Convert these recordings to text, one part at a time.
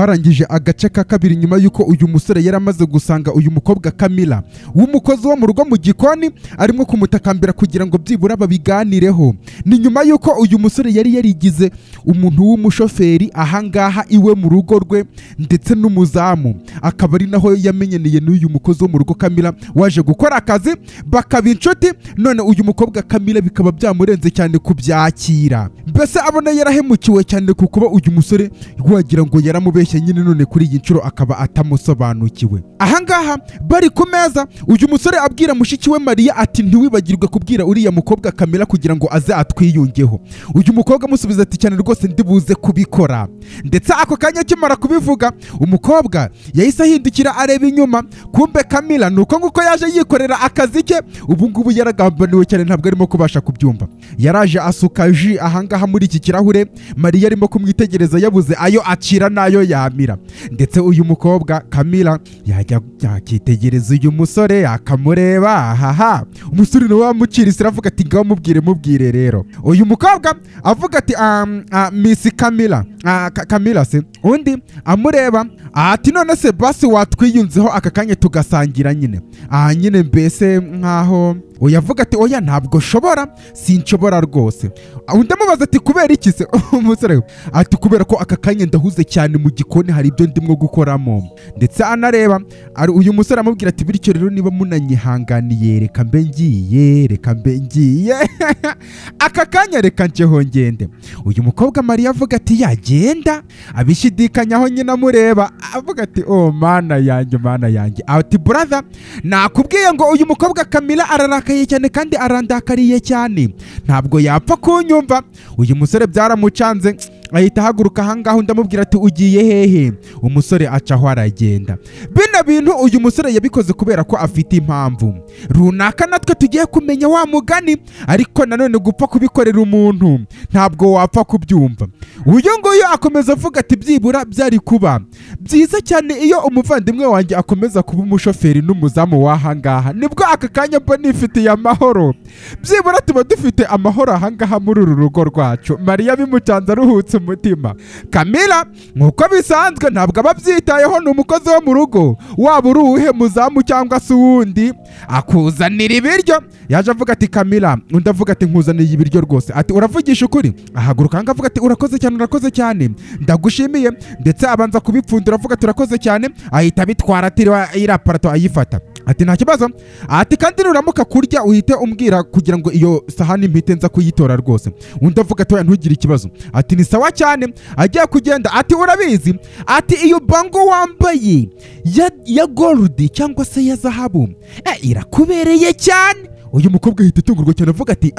twarangije agace ka kabiri nyuma yuko uyu musore yari amaze gusanga uyu mukobwa Camilla w'umukozi wo mu rugo mu gikoni arimo kumutakambira kugira ngo byibura babiganireho. Ni nyuma yuko uyu musore yari yarigize umuntu w'umushoferi ahangaha iwe mu rugo rwe ndetse n'umuzamu, akaba ari naho yamenyeneye n'uyu mukozi wo mu rugo Camilla waje gukora akazi, bakaba inshuti. None uyu mukobwa Camilla bikaba byamurenze cyane kubyakira, mbese abona yarahemukiwe cyane kuko uyu musore wagira ngo yaramubeshye nyine, none kuri iyi nshuro akaba atamusobanukiwe. Ahangaha bari ku meza uyu musore abwira mushiki we Maria ati ntiwibagirwe kubwira uriya mukobwa Camilla kugira ngo aze atwiyungeho. Uyu mukobwa amusubiza ati cyane rwose ndibuze kubikora. Ndetse ako kanya akimara kubivuga umukobwa yahise ahindukira areba inyuma, kumbe Camilla nuko nguko yaje yikorera akazi ke. Ubu ngubu yaragambaniwe cyane ntabwo arimo kubasha kubyumva. Yaraje asuka ji ahangaha muri iki kirahure, Maria arimo kumwitegereza yabuze ayo acira nayo yamira. Ndetse uyu mukobwa Camilla yajya yakitegereza uyu musore akamureba, ahaha umusore nawe wamucirisa aravuga ati ngaho mubwire rero. Uyu mukobwa avuga ati Miss Camilla, Camilla se undi amureba ati none se basi watwiyunzeho aka kanya tugasangira nyine. Nyine mbese nkaho uyavuga ati oya ntabwo shobora, sinshobora rwose. Undi amubaza ati kubera iki se? Umusore ati kubera ko aka kanya ndahuze cyane mu gikoni hari ibyo ndimo gukoramo. Ndetse anareba uyu musore amubwira ati bityo rero niba munanyihanganiye reka mbe ngiye aka kanya reka njeho ngende. Uyu mukobwa Maria avuga ati yagenda, abishidikanyaho nyine amureba avuga ati oh mana yanjye. Ati brother nakubwiye ngo uyu mukobwa Camilla ararakaye cyane kandi arandakariye cyane, ntabwo yapfa kunyumva. Uyu musore byaramucanze ahita ahaguruka ahangaho, ndamubwira ati ugiye hehe? Umusore acaho aragenda. Bino bintu uyu musore yabikoze kubera ko afite impamvu runaka natwe tugiye kumenya wa mugani, ariko nanone gupfa kubikorera umuntu ntabwo wapfa kubyumva. Uyu nguyu akomeza avuga ati byibura byari kuba byiza cyane iyo umuvandimwe wanjye akomeza kuba umushoferi n'umuzamu w'ahangaha, nibwo aka kanya mba nifitiye amahoro, byibura tuba dufite amahoro ahangaha muri uru rugo rwacu. Maria bimucanze aruhutse umutima. Camilla nkuko bisanzwe ntabwo ababyitayeho, ni umukozi wo mu rugo, waba uri uwuhe muzamu cyangwa se uwundi akuzanira ibiryo. Yaje avuga ati Camilla, undi avuga ati nkuzaniye ibiryo rwose. Ati uravugisha ukuri? Ahaguruka hanga avuga ati urakoze cyane ndagushimiye. Ndetse abanza kubipfundura avuga ati urakoze cyane, ahita bitwara atiriwe iraparato ayifata. Ati nta kibazo. Ati kandi nuramuka kurya uhite umbwira kugira ngo iyo sahani mpite nza kuyitora rwose. Undi avuga ati ntugire ikibazo. Ati ni sawa cyane. Agiye kugenda ati urabizi, ati iyo bango wambaye ya gold cyangwa se ya zahabu irakubereye cyane. Uyu mukobwa ahita atungurwa cyane avuga ati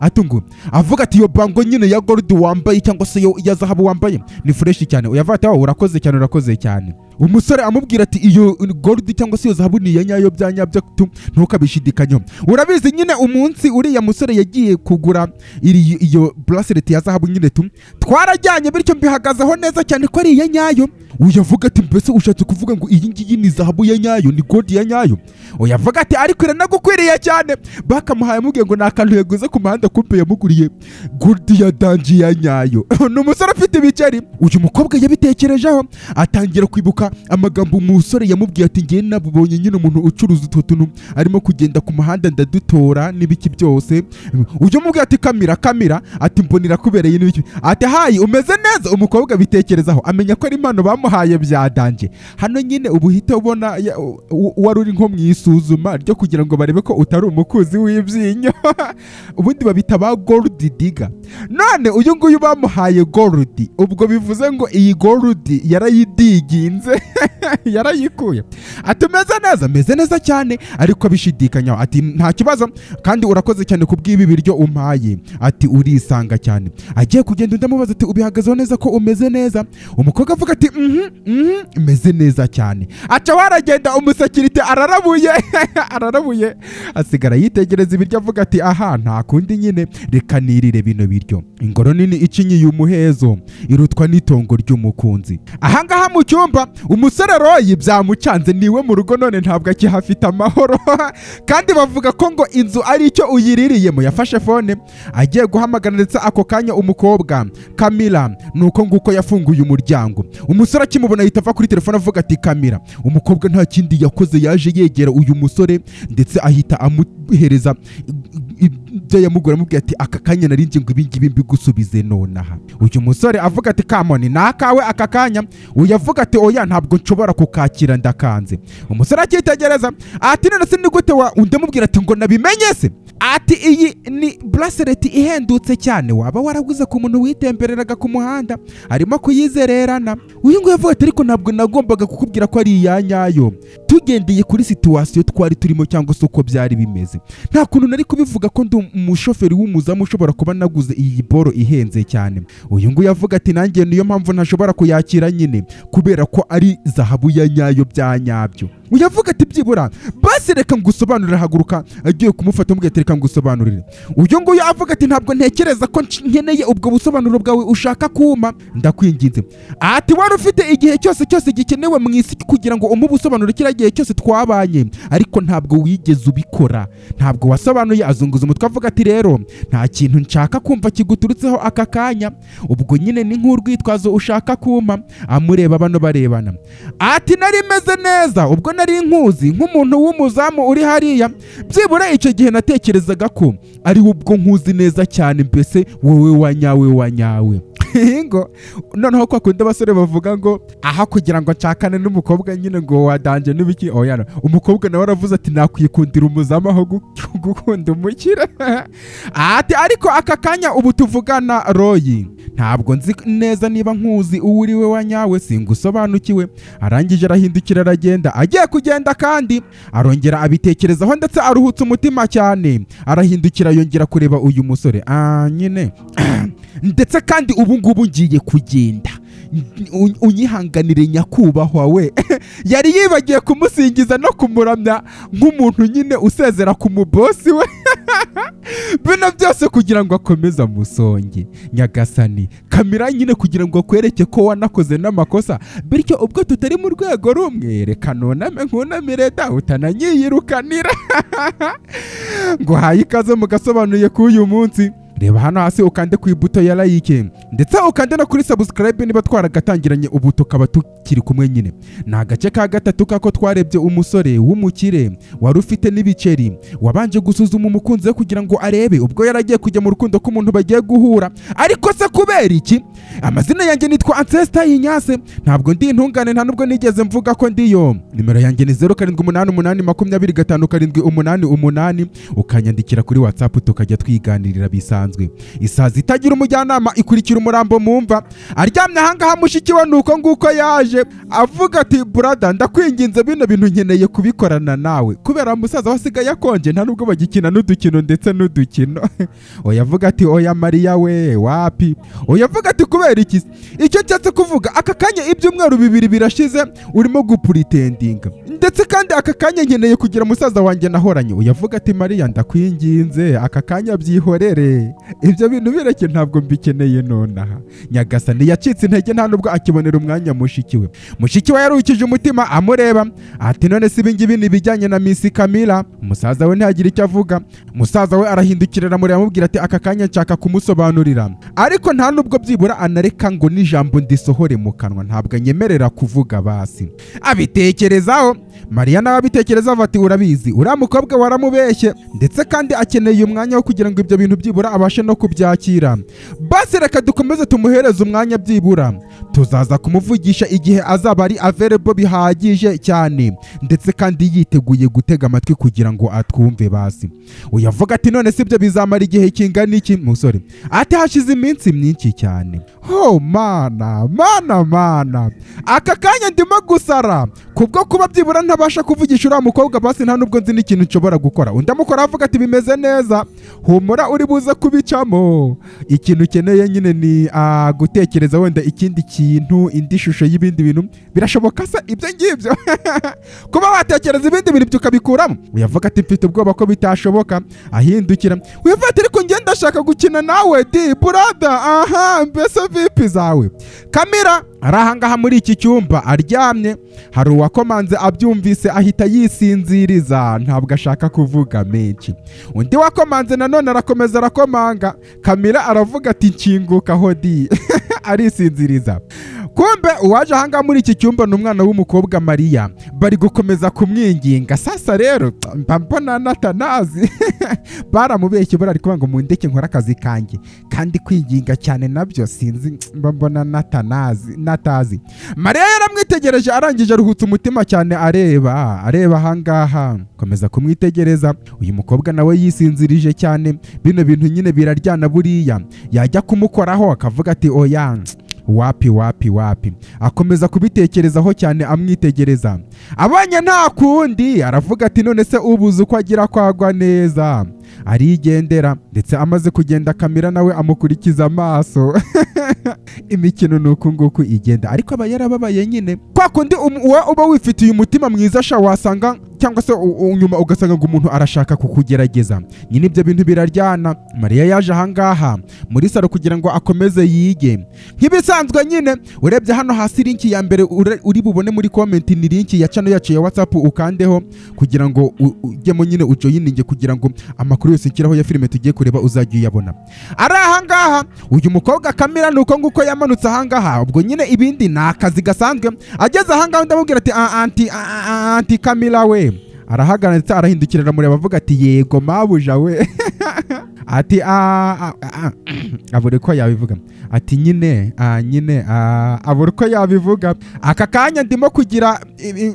atungu avuga ati iyo bango nyine ya gold wambaye cyangwa se ya zahabu wambaye ni fresh cyane. Uyavuga ati urakoze cyane. Umusore amubwira ati iyo gold cyangwa se iyo zahabu ni ya nyayo byanyabyo ntukabishidikanyaho. Urabizi nyine umunsi uriya musore yagiye kugura iyo bracelet ya zahabu nyine twarajyanye, bityo mbihagazeho neza cyane ko ari iya nyayo. Uyavuga ati mbese ushatse kuvuga ngo iyi ngiyi ni zahabu ya nyayo, ni gold ya nyayo? Uyavuga ati ariko iranagukwiriye cyane. Bakamuhaye amubwiye ngo nakantu yaguze ku muhanda, kumpe yamuguriye gold ya danji ya nyayo. Ni umusore afite ibiceri. Uyu mukobwa yabitekerejeho atangira kwibuka amagambo umusore yamubwiye ati ngiye nabubonye nyine umuntu ucuruza utwo tuntu arimo kugenda ku muhanda ndadutora n'ibiki byose. Uyu mubwiye ati Camilla ati mbonera kubereye n'ibiki. Ati hayi umeze neza. Umukobwa bitekerezaho amenya ko ari impano bamuhaye bya danje. Hano nyine ubuhita ubona wari uri nko mu isuzuma ryo kugira ngo barebe ko utari umukuzi w'ibyinyo. Ubundi babita ba gold digger. None uyu nguyu bamuhaye gold, ubwo bivuze ngo iyi gold yarayidiginze yarayikuye. Ati meze neza cyane ariko abishidikanyaho. Ati nta kibazo kandi urakoze cyane kubw'ibi biryo umpaye. Ati urisanga cyane. Agiye kugenda ndamubaza ati ubihagazeho neza ko umeze neza? Umukobwa avuga ati meze neza cyane. Aca waragenda umusekirite ararabuye asigara yitegereza ibiryo avuga ati aha nta kundi nyine reka nirire bino biryo. Ingoro nini icinyiye umuhezo iruta arotwa n'itongo ry'umukunzi. Ahangaha mu cyumba umusore Roy byamucanze, niwe mu rugo none ntabwo akihafite amahoro kandi bavuga ko ngo inzu ari icyo uyiririyemo. Yafashe fone agiye guhamagara ndetse ako kanya umukobwa Camilla nuko nguko yafunguye umuryango. Umusore akimubona ahita ava kuri telefone avuga ati Camilla. Umukobwa nta kindi yakoze, yaje yegera uyu musore ndetse ahita amuhereza ibyo yamugura, amubwira ati aka kanya narinje ngo ibingibi mbigusubize nonaha. Uyu musore avuga ati kamoni nakawe aka kanya. Uyu avuga ati oya ntabwo nshobora kukakira ndakanze. Umusore akitegereza ati none se ni gute undi amubwira ati ngo nabimenye se, ati iyi ni bracelet ihendutse cyane waba waraguze ku muntu witembereraga ku muhanda arimo kuyizererana. Uyu ngo yavuga ati ariko ntabwo nagombaga kukubwira ko ari iyanyayo, tugendeye kuri situation twari turimo cyangwa se uko byari bimeze nta kuntu nari kubivuga ko ndi umushoferi w'umuzamu ushobora kuba naguze iyi boro ihenze cyane. Uyu ngo yavuga ati nanjye niyo mpamvu ntashobora kuyakira nyine kubera ko ari zahabu ya nyayo bya nyabyo. Uyavuga ati byibura basi reka ngusobanurire. Haguruka agiye kumufata umubwira ati reka ngusobanurire. Uyu ngo yavuga ati ntabwo ntekereza ko nkeneye ubwo busobanuro bwawe ushaka kuma, ndakwinginze. Ati wari ufite igihe cyose gikenewe mu isi kugira ngo umubusobanurire kira gihe cyose twabanye, ariko ntabwo wigeze ubikora, ntabwo wasobanuye. Azunguza umutwe avuga ati rero nta kintu nshaka kumva kiguturutseho aka kanya, ubwo nyine ni nk'urwitwazo ushaka kuma. Amureba bano barebana ati nari meze neza ubwo nari nkuzi nk'umuntu w'umuzamu uri hariya, byibura icyo gihe natekerezaga ko ari ubwo nkuzi neza cyane, mbese wowe wanyawe ngo noneho kwa kundi abasore bavuga ngo aha kugira ngo nshakane n'umukobwa nyine ngo wadanje n'ibiki. Oya umukobwa nawe aravuze ati nakwikundira umuzamu aho gukunda umukire ati ariko aka kanya ubu tuvugana Roy ntabwo nzi neza niba nkuzi uwo uri we wanyawe, singusobanukiwe. Arangije arahindukira aragenda. Agiye kugenda kandi arongera abitekerezaho ndetse aruhutse umutima cyane. Arahindukira yongera kureba uyu musore nyine ndetse kandi ubu ngubu ngiye kugenda, unyihanganire nyakubahwa we yari yibagiye kumusingiza no kumuramya nk'umuntu nyine usezera ku mubosi we bino byose kugira ngo akomeze amusonge. Nyagasani Camilla nyine kugira ngo akwereke ko wanakoze n'amakosa, bityo ubwo tutari mu rwego rumwe reka noname nkunamire da utananyiyirukanira ngo haye ikaze mu gasobanuye k'uyu munsi. Reba hano hasi ukande ku ibuto ya like ndetse ukande no kuri subscribe niba twaragatangiranye ubu tukaba tukiri kumwe nyine. Ni agace ka gatatu kako twarebye umusore w'umukire wari ufite n'ibiceri wabanje gusuzuma umukunzi we kugira ngo arebe ubwo yaragiye kujya mu rukundo k'umuntu bagiye guhura. Ariko se kubera iki? Amazina yanjye nitwa Ancestor Inyase, ntabwo ndi intungane nta nubwo nigeze mvuga ko ndiyo. Nimero yanjye ni 0788207888 ukanyandikira kuri WhatsApp tukajya twiganirira bisanzwe. Isazi itagira umujyanama ikurikira umurambo mumva. Aryamye ahangaha mushiki we nuko nguko yaje avuga ati brother ndakwinginze bino bintu nkeneye kubikorana nawe kubera musaza wasigaye akonje nta nubwo bagikina n'udukino ndetse n'udukino. Oya avuga ati oya Maria we wapi. Oya avuga ati kubera iki? Icyo cyatse kuvuga aka kanya ibyumweru bibiri birashize urimo gupretendinga ndetse kandi aka kanya nkeneye kugira musaza wanjye nahoranye. Oya avuga ati Maria ndakwinginze aka kanya byihorere, ibyo bintu bireke ntabwo mbikeneye nonaha. Nyagasani yacitse intege nta nubwo akibonera umwanya mushiki we. Mushiki we yarukije umutima amureba ati none si ibingibi nibijyanye na Miss Camilla. Umusaza we ntagira icyo avuga. Musaza we arahindukirira muri amubwira ati aka kanya nshaka kumusobanurira, ariko nta nubwo byibura anareka ngo n'ijambo ndisohore mu kanwa, ntabwo anyemerera kuvuga basi. Abitekerezaho Maria nawe abitekerezaho ati urabizi uriya mukobwa waramubeshye ndetse kandi akeneye umwanya wo kugira ngo ibyo bintu byibura abashe no kubyakira. Basi reka dukomeze tumuhereze umwanya byibura tuzaza kumuvugisha igihe azaba ari available bihagije cyane ndetse kandi yiteguye gutega amatwi kugira ngo atwumve basi. Uyavuga ati none sibyo bizamara igihe kingana iki musore? Ati hashize iminsi myinshi cyane. Oh mana aka kanya ndimo gusara kubwo kuba byibura ntabasha kuvugisha uriya mukobwa basi nta nubwo nzi n'ikintu nshobora gukora. Undi amukora avuga ati bimeze neza humura uri buze kubicamo. Ikintu ukeneye nyine ni gutekereza wenda ikindi kintu, indi shusho y'ibindi bintu. Birashoboka se ibyo ngibyo kuba watekereza ibindi bintu ukabikuramo? Uyavuga ati mfite ubwoba ko bitashoboka. Ahindukira uyavuga ati ariko njye ndashaka gukina nawe di brother. Mbese vipi zawe? Kamila arahangaha muri iki cyumba aryamye, hari uwakomanze abyumvise ahita yisinziriza, ntabwo ashaka kuvuga menshi. Undi wakomanze nanone arakomeza arakomanga, Kamila aravuga ati nkinguka hodi arisinziriza. Kumbe uwaje ahangaha muri iki cyumba ni umwana w'umukobwa Mariya, bari gukomeza kumwinginga. Sasa rero mbona natanazi baramubeshye bari kuvuga ngo mundeke nkora akazi kanjye, kandi kwinginga cyane nabyo sinzi, mbona natazi. Mariya yaramwitegereje arangije aruhutse umutima cyane areba ahangaha, komeza kumwitegereza. Uyu mukobwa nawe yisinzirije cyane, bino bintu nyine biraryana buriya. Yajya kumukoraho akavuga ati oya wapi. Akomeza kubitekerezaho cyane amwitegereza. Abanye nta kundi aravuga ati none se ubuze uko agira kwagwa neza. Arigendera, ndetse amaze kugenda Kamila nawe amukurikiza amaso. Imikino nuko nguko igenda, ariko aba yarababaye nyine. Kwa kundi uba wifitiye umutima mwiza sha wasanga, cyangwa se unyuma ugasanga ngo umuntu arashaka kukugerageza. Nyine ibyo bintu biraryana. Mariya yaje ahangaha muri salo kugira ngo akomeze yige nk'ibisanzwe nyine. Urebye hano hasi linki ya mbere uri bubone muri comment ni linki ya channel yacu ya WhatsApp, ukandeho kugira ngo ujyemo nyine ujoyininge, kugira ngo amakuru yose nkiraho ya filime tugiye kureba uzajya uyabona. Ari ahangaha uyu mukobwa Kamila nuko nguko yamanutse ahangaha. Ubwo nyine ibindi ni akazi gasanzwe. Ageze ahangaha ndamubwira ati anti Kamila we. Arahagana ndetse arahindukirira amureba avuga ati yego mabuja we. Ati abure ko yabivuga. Ati nyine abure ko yabivuga. Aka kanya ndimo kugira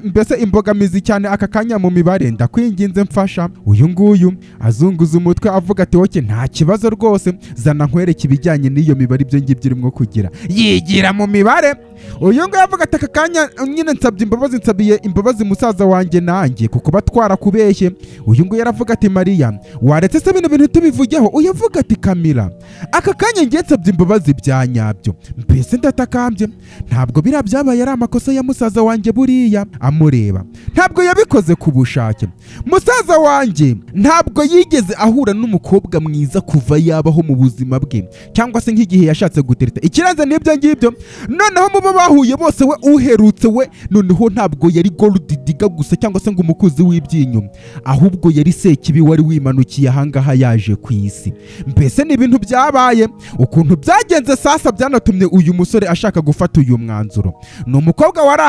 mbese imbogamizi cyane aka kanya mu mibare, ndakwinginze mfasha. Uyu nguyu azunguza umutwe avuga ati oke nta kibazo rwose, zana nkwereke ibijyanye n'iyo mibare ibyo ngibyo irimo kugira. Yigira mu mibare. Uyu nguyu avuga ati aka kanya nyine nsabiye imbabazi musaza wanjye nanjye kuko batwara kubeshye. Uyu nguyu aravuga ati Mariya waretse se bino bintu tubivugeho? Uyavuga ati Kamila aka kanya ngiye nsabye imbabazi bya nyabyo, mbese ndatakambye, ntabwo biriya byabaye ari amakosa ya musaza wanjye buriya. Amureba, ntabwo yabikoze ku bushake. Musaza wanjye ntabwo yigeze ahura n'umukobwa mwiza kuva yabaho mu buzima bwe, cyangwa se nk'igihe yashatse gutereta. Ikiranze n'ibyo ngibyo, noneho mubo bahuye bose we uherutse we noneho ntabwo yari gold digger gusa cyangwa se ngo umukuzi w'ibyinyo, ahubwo yari Sekibi wari wimanukiye ahangaha yaje ku isi. Mbese ni ibintu byabaye ukuntu byagenze. Sasa byanatumye uyu musore ashaka gufata uyu mwanzuro. Ni umukobwa wari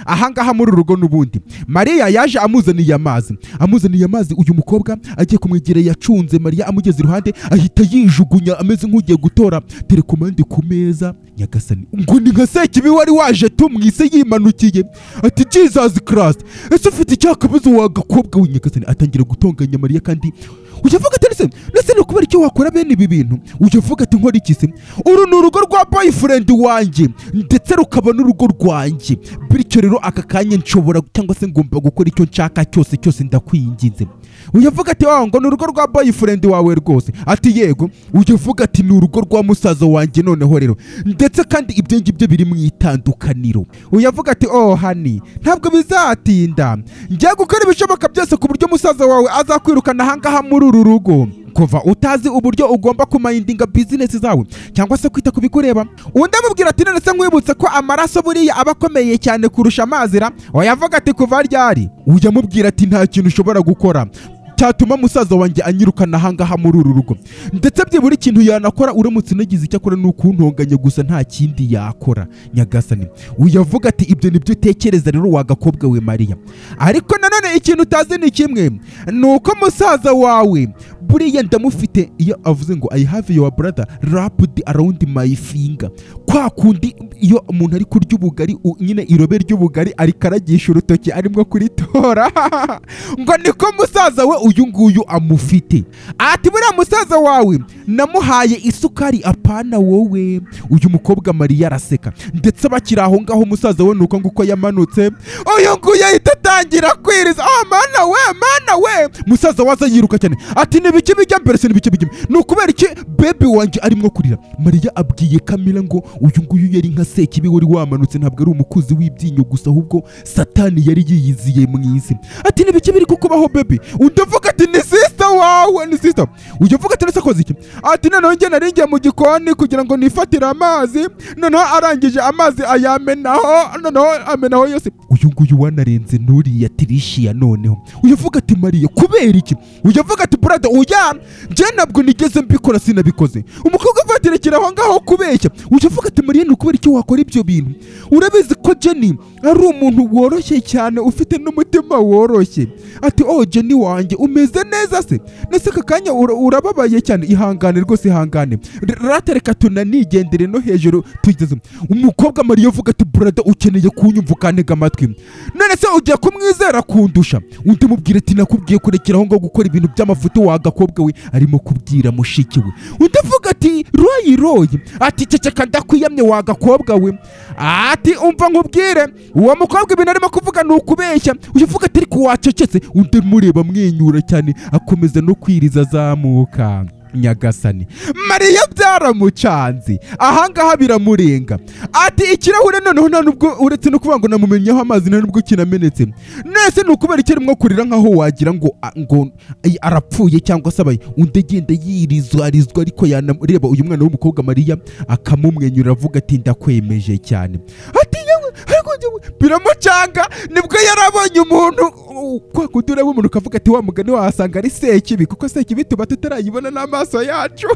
ahangaha muri urugo n'ubundi. Mariya yaje amuzaniye amazi. Uyu mukobwa agiye kumwegera yacunze Mariya, amugeze iruhande ahita yijugunya ameze nk'ugiye gutora telekomande ku meza. Nyagasani ngo ni nka Sekibi wari waje tumwise yimanukiye. Ati Jesus Christ, ese ufite icyakabazo wagakobwa we? Nyagasani atangira gutonganya Mariya, kandi ujavuga ati lese no kubera icyo wakora bene ibi bintu. Ujavuga ati nkora iki se? Uru ni urugo rwa boyfriend wanjye ndetse rukaba n'urugo rwanjye, bityo rero aka kanya nshobora cyangwa se ngomba gukora icyo nshaka cyose ndakwinginze. Uyavuga ati ngo ni urugo rwa boyfriend wawe rwose? Ati yego. Uyavuga ati ni urugo rwa musaza wanjye noneho rero, ndetse kandi ibyo ngibyo biri mu itandukaniro. Uyavuga ati hani ntabwo bizatinda, ngiye gukora ibishoboka byose ku buryo musaza wawe azakwirukana ahangaha muri uru rugo. Kuva utazi uburyo ugomba kumayindinga business zawe cyangwa se kwita kubikureba. Undi amubwira ati none se nkwibutse ko amaraso buriya aba akomeye cyane kurusha amazira. Uyavuga ati kuva ryari? Uyamubwira ati nta kintu ushobora gukora cyatuma musaza wanjye anyirukana ahangaha muri uru rugo, ndetse byibura ikintu yanakora uramutse unagize icyo akora ni ukuntonganya gusa, nta kindi yakora. Nyagasani uyavuga ati ibyo nibyo utekereza rero wagakobwa we Mariya, ariko nanone ikintu utazi ni kimwe, nuko musaza wawe buriya ndamufite. Iyo avuze ngo I have your brother wrapped around my finger, kwa kundi iyo umuntu ari kurya ubugari nyine irobe ry'ubugari arikaragisha urutoki arimo kuritora ngo niko musaza we uyu nguyu amufite. Ati buriya musaza wawe namuhaye isukari apana wowe. Uyu mukobwa Mariya araseka, ndetse bakiri aho ngaho musaza we nuko nguko yamanutse. Uyu nguyu ahita atangira kwiriza, mana we musaza waza yiruka cyane ati n'ibiki bijya mbere se n'ibiki bijya ni ukubera iki baby wanjye arimo kurira. Mariya abwiye Kamila ngo uyu nguyu yari nka Sekibi wari wamanutse, ntabwo ari umukozi w'ibyinyo gusa ahubwo Satani yari yiyiziye mu isi. Ati n'ibiki biri kukubaho baby? Undavuga ati ni sister wawe, ni sister. Ujya uvuga ati nese koze iki? Ati noneho njye naringiye mu gikoni kugira ngo nifatire amazi, noneho arangije amazi ayamenaho, noneho amenaho yose. Uyu nguyu wanarenze nuriya Tricia noneho. Uyavuga ati Mariya kubera iki? Uyavuga ati brother uya njye ntabwo nigeze mbikora, sinabikoze. Umukobwa afatirikira aho ngaho kubeshya. Uyavuga ati Mariya ni ukubera iki wakora ibyo bintu? Urabizi ko Jenny ari umuntu woroshye cyane ufite n'umutima woroshye. Ati oh Jenny wanjye umeze neza se? Nese aka kanya urababaye cyane, ihangane rwose ihangane. Ratereka tunanigendere no hejuru tugeze. Umukobwa Mariya avuga ati brother ukeneye kunyumva ukantega amatwi. None se ugiye kumwizera kundusha? Undi mubwira ati nakubwiye kurekeraho ngo gukora ibintu by'amafuti wagakobwa we. Arimo kubwira mushiki we. Undi avuga ati royi ati ceceka ndakwiyamye wagakobwa we. Ati umva nkubwire uwo mukobwa ibintu arimo kuvuga ni ukubeshya. Uyavuga ati ariko wacecetse. Undi mureba mwenyura cyane akomeza no kwiriza azamuka. Nyagasani Mariya byaramucanze ahangaha biramurenga. Ati ikirahure noneho nta nubwo uretse no kuvuga ngo namumenyeho amazi nta nubwo kinamenetse. Nese nukubera icyo arimo kurira nkaho wagira ngo arapfuye cyangwa se abaye. Undi agenda yirizwa ariko yanareba uyu mwana w'umukobwa Mariya akamumwenyura avuga ati ndakwemeje cyane. Ati yewe biramucanga nibwo yarabonye umuntu kwa kudura umuntu kavuga ati wa mugani wasanga ari Sekibi, kuko Sekibi tuba tutarayibona n'amaso yacu.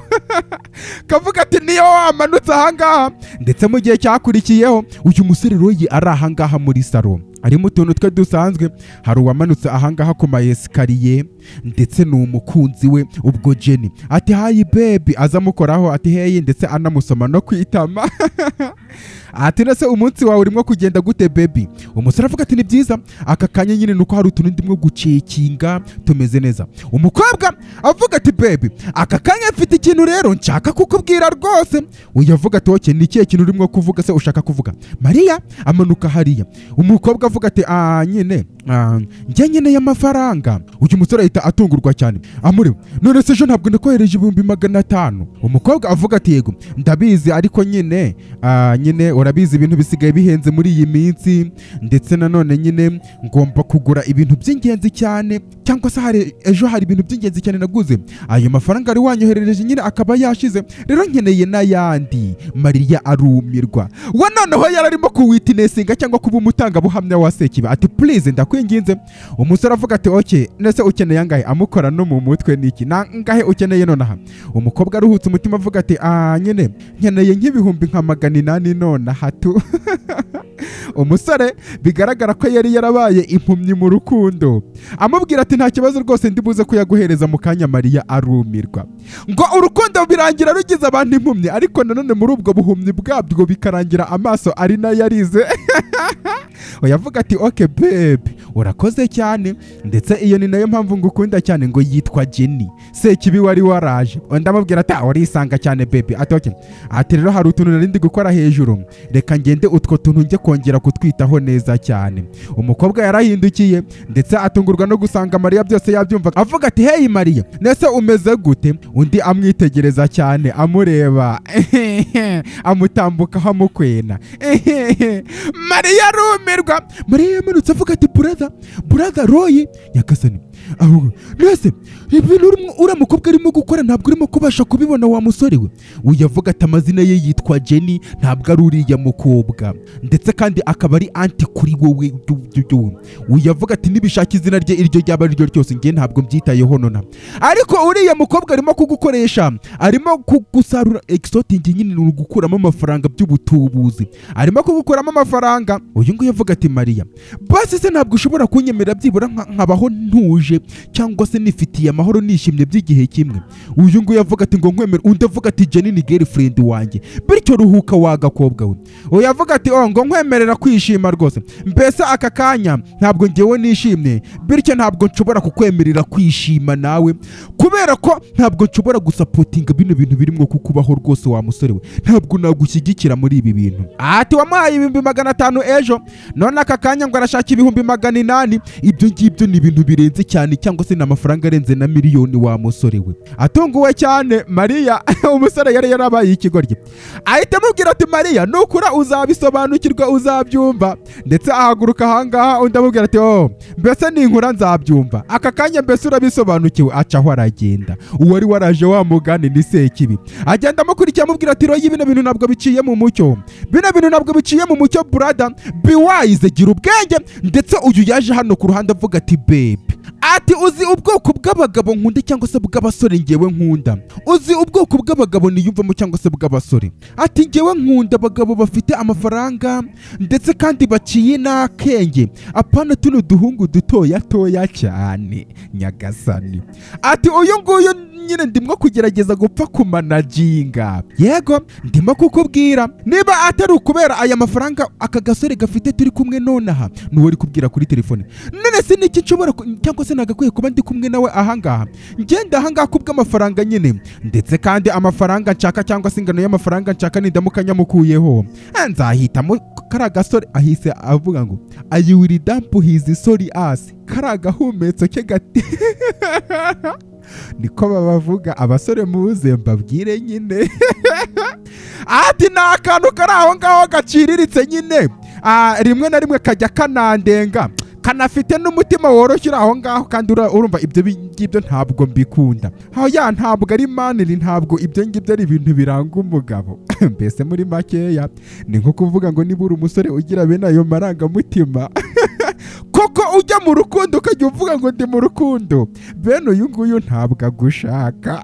Kavuga ati niyo wamanutse ahangaha. Ndetse mu gihe cyakurikiyeho uyu musore royi ari ahangaha muri salo ari mu tuntu twe dusanzwe. Hari uwamanutse ahangaha ku maesikariye ndetse n'umukunzi we ubwo Jenny. Ati hayi baby azamukoraho ati hey ndetse anamusoma no kwitama. Ati nase umunsi wawe urimo kugenda gute baby? Umusore avuga ati ni byiza, aka kanya nyine nuko hari utuntu ndimwe gucekinga tumeze neza. Umukobwa avuga ati baby aka kanya mfite ikintu rero nshaka kukubwira rwose. Uyavuga ati oke ni ikihe kintu urimo kuvuga se ushaka kuvuga? Mariya amanuka hariya. Umukobwa avuga ati nyine njye nyine y'amafaranga. Uyu musore ahita atungurwa cyane amureba. None se ejo ntabwo ndakohereje 500. Umukobwa avuga ati yego ndabizi ariko nyine urabizi ibintu bisigaye bihenze muri iyi minsi, ndetse nanone nyine ngomba kugura ibintu by'ingenzi cyane, cyangwa se ejo hari ibintu by'ingenzi cyane naguze. Ayo mafaranga ari wanyoherereje nyine akaba yashize, rero nkeneye n'ayandi. Mariya arumirwa. We noneho yararimo kuwitinesinga cyangwa kuba umutangabuhamya wa Sekibi. Ati please ndakwinginze. Umusore avuga ati okay nese ukeneye angahe? Amukora no mu mutwe niki nangahe ukeneye nonaha? Umukobwa aruhutse umutima avuga ati nyine nkeneye nk'ibihumbi nka 800 nona hatu. Umusore bigaragara ko yari yarabaye impumyi mu rukundo amubwira ati nta kibazo rwose ndibuze kuyaguhereza mu kanya. Mariya arumirwa ngo urukundo birangira rugize abantu impumyi, ariko nanone muri ubwo buhumyi bwabyo bikarangira amaso ari nayarize. Uyavuga ati okay babe urakoze cyane, ndetse iyo ni nayo mpamvu ngukunda cyane ngo yitwa Jenny Sekibi wari waraje. Ndamubwira ati urisanga cyane baby. Ati okay ati rero hari utuntu narindi gukora hejuru, reka ngende utwo tuntu njye kongera kutwitaho neza cyane. Umukobwa yarahindukiye ndetse atungurwa no gusanga Mariya byose yabyumva. Avuga ati hey Mariya nese umeze gute? Undi amwitegereza cyane amureba amutambuka hamukwena. Mariya arumirwa. Mariya yamanutse avuga ati brother royi Nyagasani ahubwo nese ibintu uriya mukobwa arimo gukora ntabwo urimo kubasha kubibona wa musore we. Uyavuga ati amazina ye yitwa Jenny ntabwo ari uriya mukobwa, ndetse kandi akaba ari anti kuri wowe. Uyavuga ati nibishaka izina rye iryo ryaba ryo ryose ngiye ntabwo mbyitayeho nona, ariko uriya mukobwa arimo kugukoresha, arimo kugusarura exotic nyine ni gukuramo amafaranga by'ubutubuzi, arimo kugukuramo amafaranga. Uyu nguyu avuga ati Mariya basi se ntabwo ushobora kunyemerera byibura nkabaho ntuje cyangwa se nifitiye amahoro nishimye by'igihe kimwe? Uyu nguyu avuga ati ngo nkwemere. Undi avuga ati Jenny ni girlfriend wanjye, bityo ruhuka wagakobwa we. Uyu avuga ati ngo nkwemerera kwishima rwose, mbese aka kanya ntabwo ngewe nishimye, bityo ntabwo nshobora kukwemerera kwishima nawe, kubera ko ntabwo nshobora gusapotinga bino bintu birimo kukubaho rwose wa musore we. Ntabwo nagushyigikira muri ibi bintu. Ati wamuhaye 500 ejo none aka kanya ngo arashaka 800. Ibyo ngibyo ni ibintu birenze cyane, cyangwa se n'amafaranga arenze na miliyoni wa musore we. Atunguwe cyane Mariya umusore yari yarabaye ikigoryi, ahita amubwira ati Mariya nukura uzabisobanukirwa uzabyumva. Ndetse ahaguruka ahangaha undi amubwira ati mbese ninkura nzabyumva, aka kanya mbese urabisobanukiwe. Acaho aragenda. Uwari waraje wa mugani ni Sekibi agenda amukurikiye amubwira ati royi bino bintu ntabwo biciye mu mucyo, bino bintu ntabwo biciye mu mucyo brother, be wise, gira ubwenge. Ndetse uyu yaje hano ku ruhande avuga ati babe, ati uzi ubwoko bw'abagabo nkunda cyangwa se bw'abasore ngewe nkunda, uzi ubwoko bw'abagabo niyumvamo cyangwa se bw'abasore, ati ngewe nkunda abagabo bafite amafaranga ndetse kandi baciye n'akenge, apana tuno duhungu dutoya toya cyane nyagasani. Ati uyu nguyu nyine ndimo kugerageza gupfa kumanajinga, yego ndimo kukubwira niba atari ukubera aya mafaranga aka gasore gafite turi kumwe nonaha nuwo uri kubwira kuri telefone, none se niki nshobora cyangwa se nagakwiye kuba ndi kumwe nawe ahangaha, ngenda ahangaha kubw'amafaranga nyine, ndetse kandi amafaranga nshaka cyangwa se ingano y'amafaranga nshaka nindamuka nyamukuyeho nzahitamo kari gasore. Ahise avuga ngo I will dump his sorry ass, kari agahumetso ke gati niko babavuga abasore muze mbabwire nyine. Ati ni akantu kari aho ngaho gaciriritse nyine, rimwe na rimwe kajya kanandenga, kanafite n'umutima woroshye aho ngaho, kandi urumva ibyo ngibyo ntabwo mbikunda. Hoya ntabwo ari maniri, ntabwo ibyo ngibyo ari ibintu biranga umugabo. Mbese muri makeya ni nko kuvuga ngo niba uri umusore ugira bene ayo marangamutima koko ujya mu rukundo ukajya uvuga ngo ndi mu rukundo, bene uyu nguyu ntabwo agushaka.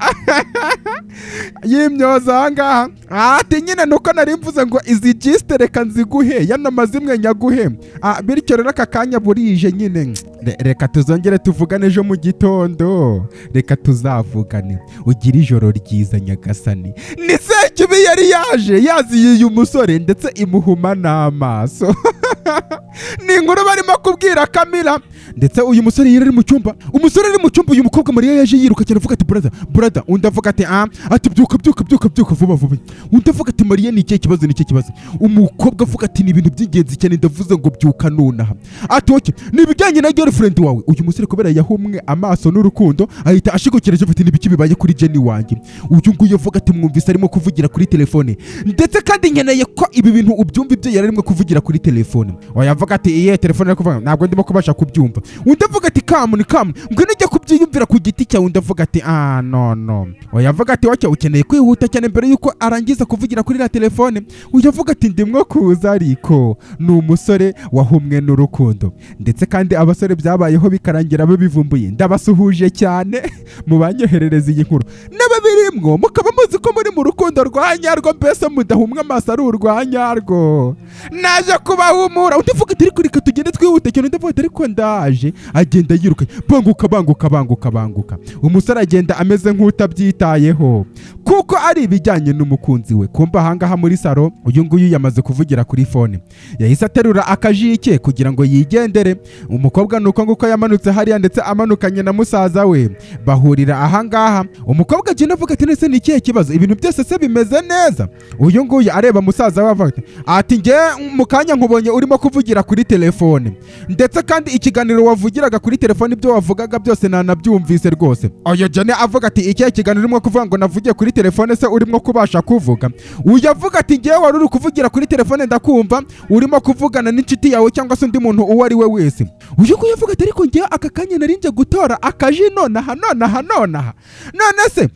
Yimyoza ahangaha ati nyine nuko nari mvuze ngo izi giste reka nziguhe yanamaze imwe nyaguhe. Bityo rero aka kanya burije nyine, reka tuzongere tuvugane ejo mu gitondo, reka tuzavugane, ugira ijoro ryiza nyagasani. Ni Sekibi yari yaje yaziye umusore ndetse imuhuma n'amaso. Ni inkuru barimo kubwira Kamila. Ndetse uyu musore yari mu cyumba, umusore ari mu cyumba, uyu mukobwa Mariya yaje yiruka cyane avuga ati brother, undi avuga ati ati byuka vuba. Undi avuga ati Mariya ni ikihe kibazo, umukobwa avuga ati ni ibintu by'ingenzi cyane ndavuze ngo byuka nonaha. Ati oke ni ibijyanye na girlfriend wawe. Uyu musore kubera yahumwe amaso n'urukundo ahita ashigukiraje afite n'ibiki bibaye kuri Jenny wanjye. Uyu nguyu avuga ati mwumvise arimo kuvugira kuri telefone, ndetse kandi nkeneye ko ibi bintu ubyumva ibyo yari arimo kuvugira kuri telefone. Oya avuga ati iye telefone ari kuvuga ntabwo ndimo kubasha kubyumva. Undi avuga ati kamu ngwino ujya kubyiyumvira ku giti cyawe. Undi avuga ati no. Oya avuga ati wacyo ukeneye kwihuta cyane mbere yuko arangiza kuvugira kuri la telefone. Uyu avuga ati ndimwo kuza, ariko ni umusore wahumwe n'urukundo. Ndetse kandi abasore byabayeho bikarangira babivumbuye, ndabasuhuje cyane mu banyoherereza iyi nkuru n'ababirimwo, mukaba muzi ko muri mu rukundo rwa nyarwo, mbese mudahumwe amaso ari urwa nyarwo. Naje kubahumura. Undi avuga ati reka tugende twihute cyane. Undi avuga ati ariko ndaje. Agenda yiruka banguka. Umusore agenda ameze nk'utabyitayeho kuko ari ibijyanye n'umukunzi we. Kumva ahangaha muri salo uyu nguyu yamaze kuvugira kuri fone, yahise aterura akajike kugira ngo yigendere. Umukobwa nuko nguko yamanutse hariya, ndetse amanukanye na musaza we, bahurira ahangaha. Umukobwa agenda avuga ati nese ni ikihe kibazo, ibintu byose se bimeze neza? Uyu nguyu areba musaza we avuga ati nge mu kanya nkubonye urimo kuvugira kuri telefone, ndetse kandi ikiganiro wavugiraga kuri telefone ibyo wavugaga byose nanabyumvise rwose. Oya Jenny avuga ati ikihe kiganiro urimo kuvuga ngo navugiye kuri telefone se urimo kubasha kuvuga? Uyu avuga ati ngewe wari uri kuvugira kuri telefone ndakumva urimo kuvugana n'inshuti yawe cyangwa se undi muntu uwo ari we wese. Uyu nguyu avuga ati ariko ngewe aka kanya nari nje gutora akaji nonaha. None se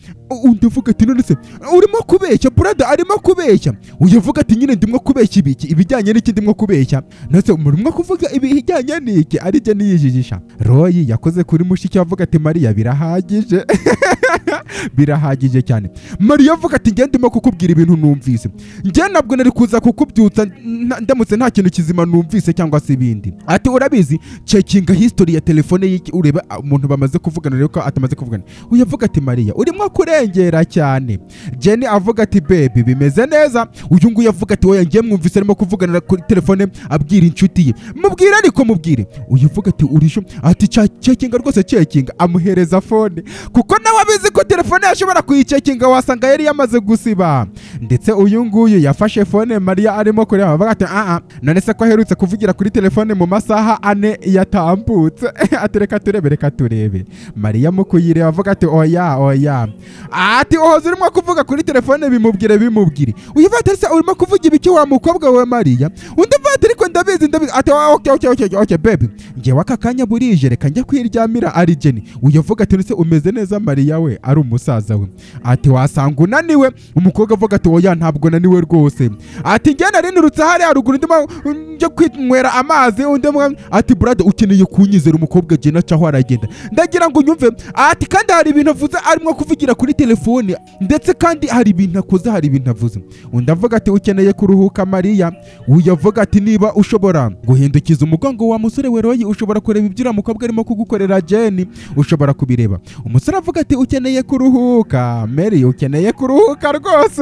undi avuga ati none se urimo kubeshya brother, arimo kubeshya. Uyu avuga ati nyine ndimwo kubeshya ibijyanye n'iki ndimwo kubeshya, nase umurimo kuvuga ibijyanye n'iki ari je niyijijisha. Royi yakoze kuri mushiki avuga ati Mariya birahagije cyane. Mariya avuga ati nge ndimo kukubwira ibintu numvise, nge nabwo nari kuza kukubyutsa ndamutse nta kintu kizima numvise cyangwa se ibindi. Ati urabizi checkinga history ya telefone y'iki ureba umuntu bamaze kuvugana rero ko atamaze kuvugana. Uyu avuga ati Mariya urimo kure arengera cyane. Jenny avuga ati baby bimeze neza. Uyu nguyu avuga ati oya ngiye mwumvise arimo kuvuganira kuri telefone abwira inshuti ye. Mubwire ariko mubwire. Uyu avuga ati urisho ati cekinga rwose cekinga, amuhereza phone kuko nawe abizi ko telefone yashobora kuyicekinga wasanga yari yamaze gusiba. Ndetse uyu nguyu yafashe phone Maria arimo kureba avuga ati none se ko aherutse kuvugira kuri telefone mu masaha 4 yatambutse. Atereka turebe. Maria mu kuyireba avuga ati oya ati ohoze urimo kuvuga kuri telefone bimubwire. Uyu vatse urimo kuvuga ibiki wa mukobwa we Maria? Undi vatse ariko ndabizi ati okay baby ngewe aka kanya burije reka njya kwiryamira ari Jenny. Uyu avuga ati nese umeze neza Maria we ari umusaza we. Ati wasanga unaniwe. Umukobwa avuga ati oya ntabwo naniwe rwose. Ati njye narinurutse hari haruguru ndimo njye kwinywera amazi. Undi ati brother ukeneye kunyizera. Umukobwa Jenny acaho aragenda. Ndagira ngo nyumve ati kandi hari ibintu avuze arimo kuvugira kuri telefone ndetse kandi hari ibintu akoze avuze. Undi avuga ati ukeneye kuruhuka Maria. Uyu avuga ati niba ushobora guhindukiza umugongo wa musore we Roy ushobora kureba ibyo umukobwa arimo kugukorera Jenny ushobora kubireba. Umusore avuga ati ukeneye kuruhuka Mary ukeneye kuruhuka rwose.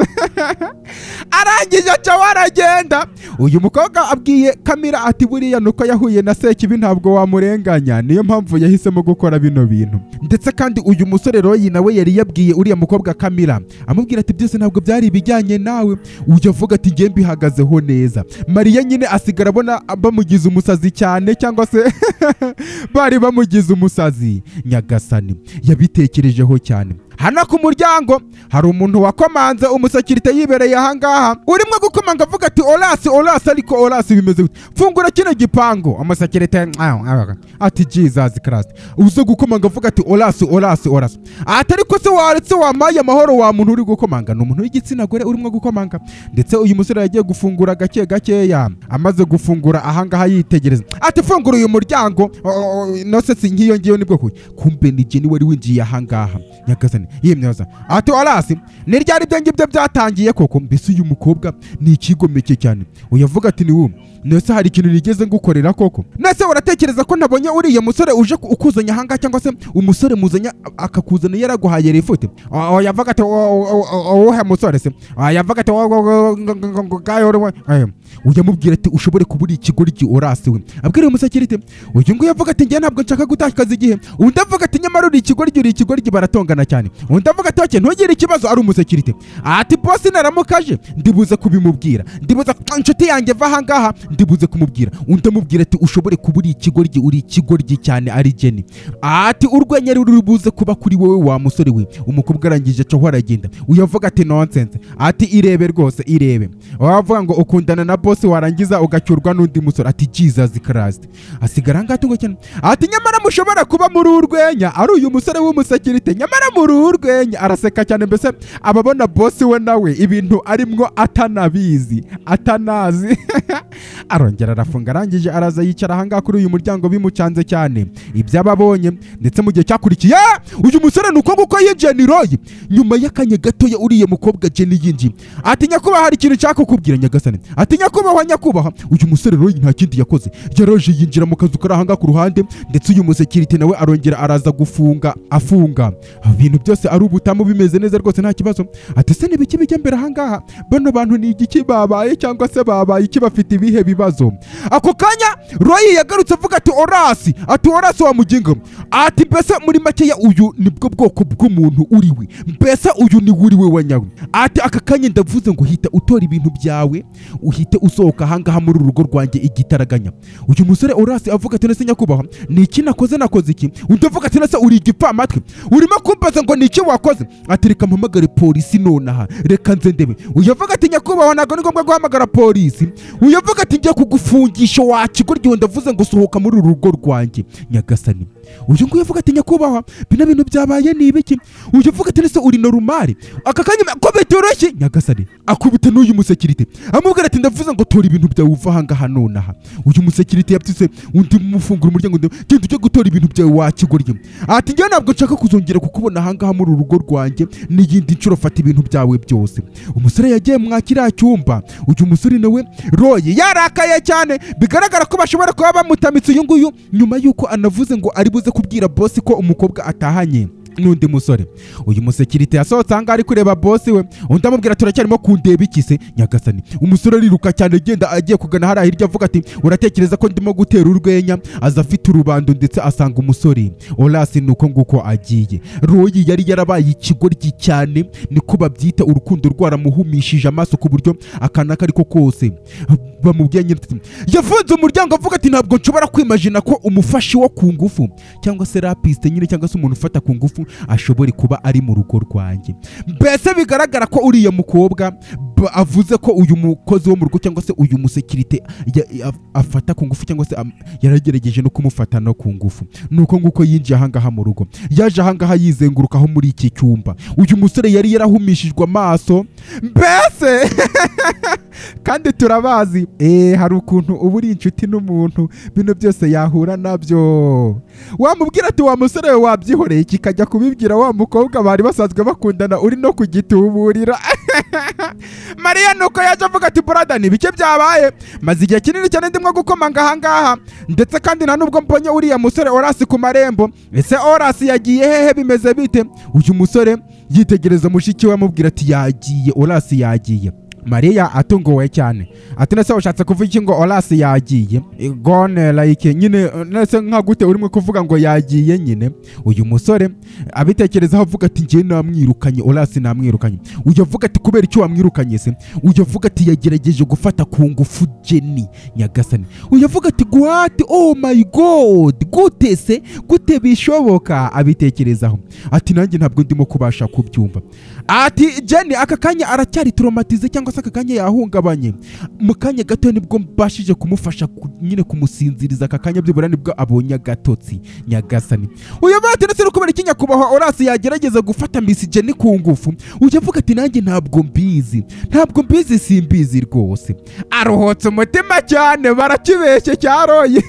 Arangije aca waragenda. Uyu mukobwa abwiye Kamira ati buriya nuko yahuye na Sekibi ntabwo wamurenganya niyo mpamvu yahisemo gukora bino bintu. Ndetse kandi uyu musore Roy nawe yari yabwiye uriya mukobwa Kamira amubwira ati byose ntabwo byari ibijyanye nawe. Uyu avuga ati ngiye mbihagazeho neza. Maria nyine asigara abona bamugize umusazi cyane cyangwa se bari bamugize umusazi. Nyagasani yabitekerejeho cyane. Hano ku muryango hari umuntu wakomanze umusekirite yibereye ahangaha urimo gukomanga avuga ati Orasi ariko Orasi bimeze gute? Fungura kino gipango. Umusekirite ati Jesus Christ uze gukomanga avuga ati Orasi atari ko se waretse wamaye amahoro wa muntu uri gukomanga. N'umuntu w'igitsina gore urimo gukomanga. Ndetse uyu musore yagiye gufungura gakeya amaze gufungura ahangaha yitegereza ati fungura uyu muryango. Nose si nkiyo ngiyo nibwo kumbe ni Jenny wari winjiye ahangaha. Nyagasani yemyoza ati Orasi ni ryari byo ngibyo byatangiye koko? Mbese uyu mukobwa ni ikigomeke cyane. Uyavuga ati ni wumwe nese hari ikintu nigeze ngukorera koko? Nese uratekereza ko nabonye uriye musore uje ukuzanya hanga cyangwa se umusore muzanya akakuzana yaraguhaye refote? Yavuga ati ohe musore se. Yavuga ati gayo uyamubwira ati ushobore kubura ikigoryi Orasi we. Abwira umusekirite. Uyu ngo yavuga ati njye ntabwo nshaka gutakaza igihe. Undi avuga ati nyamara uri ikigoryi baratongana cyane. Undi avuga ati oke ntugire ikibazo ari umusekirite. Ati bosi naramukaje ndibuze kubimubwira. Ndibuze inshuti yanjye va ahangaha ndibuze kumubwira. Undi amubwira ati ushobore kubura ikigoryi uri ikigoryi cyane ari Jenny. Ati urwenya rubuze kuba kuri wowe wa musore we. Umukobwa arangije cyo aragenda. Uyavuga ati nonsense. Ati irebe rwose irebe. Wavuga ngo ukundana na bosi warangiza ugacyurwa n'undi musore. Ati Jesus Christ asigara ngatungo cyane. Ati nyamara mushobora kuba muri urwenya ari uyu musore w'umusekirite. Nyamara muri urwenya araseka cyane mbese ababona bosi we nawe ibintu arimwo atanazi. Arongera arafunga arangije araza yicara ahangaha kuri uyu muryango bimucanze cyane ibyo ababonye. Ndetse mu gihe cyakurikiye uyu musore nuko nguko Jenny Roy nyuma y'akanya gatoya uriye mukobwa Jenny yinjiye. Ati nyakubaha hari ikintu cyaka kukubwira Nyagasani. Ati nyakubaha uyu musore Roy nta kindi yakoze yaraje yinjira mu kazu kari ahangaha ku ruhande. Ndetse uyu musekirite nawe arongera araza afunga ibintu byose ari ubutamu bimeze neza rwose nta kibazo. Ati se nibiki bijya mbere ahangaha bano bantu ni igiki babaye cyangwa se babaye iki bafite ibihe bibazo? Ako kanya Roy yagarutse avuga ati Orasi wa muginga. Ati mbese muri makeya uyu nibwo bwoko bw'umuntu uriwe? Mbese uyu ni uriwe wanyawe? Ati aka kanya ndavuze ngo hita utora ibintu byawe uhite usohoka ahangaha muri urugo rwanjye igitaraganya. Uyu musore Orasi avuga ati nese nyakubaha ni iki nakoze iki? Undi avuga ati nese uri igipfamatwe urimo kumbaza ngo ni iki wakoze? Ati reka mpamagare polisi nonaha reka nze ndebe. Uyavuga ati nyakubaha ntabwo ni ngombwa guhamagara polisi. Uyavuga ati ngiye kugufungisha wa kigoryi ndavuze ngo sohoka muri uru rugo rwanjye Nyagasani. Uyu nguyu avuga ati nyakubaha bino bintu byabaye ni ibiki? Uyavuga ati nese uri normal? Aka kanya ko bitoroshye Nyagasani akubita n'uyu musekirite amubwira ati ndavuze ngo tora ibintu byawe uva ahangaha nonaha. Uyu musekirite yabyise undi mufungura umuryango genda ujye gutora ibintu byawe wa kigoryi. Ati njye ntabwo nshaka kuzongera kukubona ahangaha muri uru rugo rwanjye n'iyindi nshuro fata ibintu byawe byose. Umusore yagiye mwakira cyumba. Uyu musore nawe Roy yarakaye cyane bigaragara ko bashobora kuba bamutamitse uyu nguyu nyuma yuko anavuze ngo ari buze kubwira bosi ko umukobwa atahanye. n'undi musore. Uyu musekirite yasohotse ahangaha ari kureba bosi we, undi amubwira turacyarimo kundeba iki se nyagasani. Umusore ariruka cyane agenda agiye kugana hariya hirya avuga ati uratekereza ko ndimo gutera urwenya? Aza afite urubando ndetse asanga umusore Orasi nuko nguko agiye. Royi yari yarabaye ikigoryi cyane, niko babyita, urukundo rwaramuhumishije amaso ku buryo akana kariko kose bamubwiye nyine yafunze umuryango avuga ati ntabwo nshobora kwimagina ko umufashi wo ku ngufu cyangwa se rapiste nyine cyangwa se umuntu ufata ku ngufu ashobore kuba ari mu rugo rwanjye. Mbese bigaragara ko uriya mukobwa avuze ko uyu mukozi wo mu rugo cyangwa se uyu musekirite afata ku ngufu cyangwa se yaragerageje no kumufata no ku ngufu. Nuko nguko yinjiye ahangaha mu rugo, yaje ahangaha yizengurukaho muri iki cyumba. Uyu musore yari yarahumishijwe amaso mbese kandi turabazi hari ukuntu uba uri inshuti n'umuntu bino byose yahura nabyo wamubwira ati wa musore we wabyihoreye kikajya kubibwira wa mukobwa bari basanzwe bakundana uri no kugituburira. Mariya nuko yaje avuga ati brother ni bike byabaye, maze igihe kinini cyane ndimwe gukomanga ahangaha ndetse kandi nta nubwo mbonye uriya musore Orasi ku marembo. Ese Orasi yagiye hehe, bimeze bite? Uyu musore yitegereza mushiki we amubwira ati yagiye, Orasi yagiye. Mariya atunguwe cyane ati nase ushatse kuvuga iki ngo Orasi yagiye gone like nyine nase nka gute urimo kuvuga ngo yagiye nyine. Uyu musore abitekerezaho avuga ati ngiye namwirukanye, Orasi namwirukanye. Uyavuga ati kubera icyo wamwirukanye se? Uyavuga ati yagerageje gufata ku ngufu Jenny nyagasani. Uyavuga ati what, oh my god, gute se, gute bishoboka? Abitekerezaho ati nanjye ntabwo ndimo kubasha kubyumva. Ati Jenny aka kanya aracyari traumatize cyangwa aka kanya yahungabanye. Mu kanya gato nibwo mbashije kumufasha nyine kumusinziriza, aka kanya byibura nibwo abonye agatotsi nyagasani. Uyu bati ndetse no kubera ikinyakubaho Orasi yagerageza gufata Miss Jenny ku ngufu. Uyavuga ati nanjye ntabwo mbizi simbizi rwose. Aruhotse umutima cyane, barakibeshye cyaroye.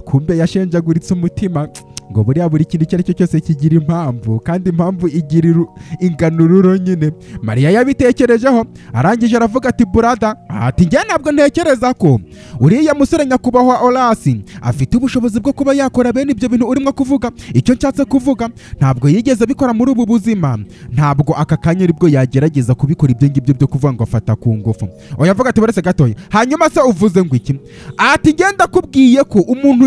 Kumbe yashenjaguritse umutima ngo buriya buri kintu icyo ari cyo cyose kigira impamvu, kandi impamvu igira inganururo nyine. Mariya yabitekerejeho arangije aravuga ati brother, ati njye ntabwo ntekereza ko uriya musore nyakubahwa Orasi afite ubushobozi bwo kuba yakora bene ibyo bintu urimo kuvuga. Icyo nshatse kuvuga ntabwo yigeze abikora muri ubu buzima, ntabwo aka kanya aribwo yagerageza kubikora ibyo ngibyo byo kuvuga ngo afata ku ngufu. Oyavuga ati barese gatoya, hanyuma se uvuze ngo iki? Ati ngenda kubwiye ko umuntu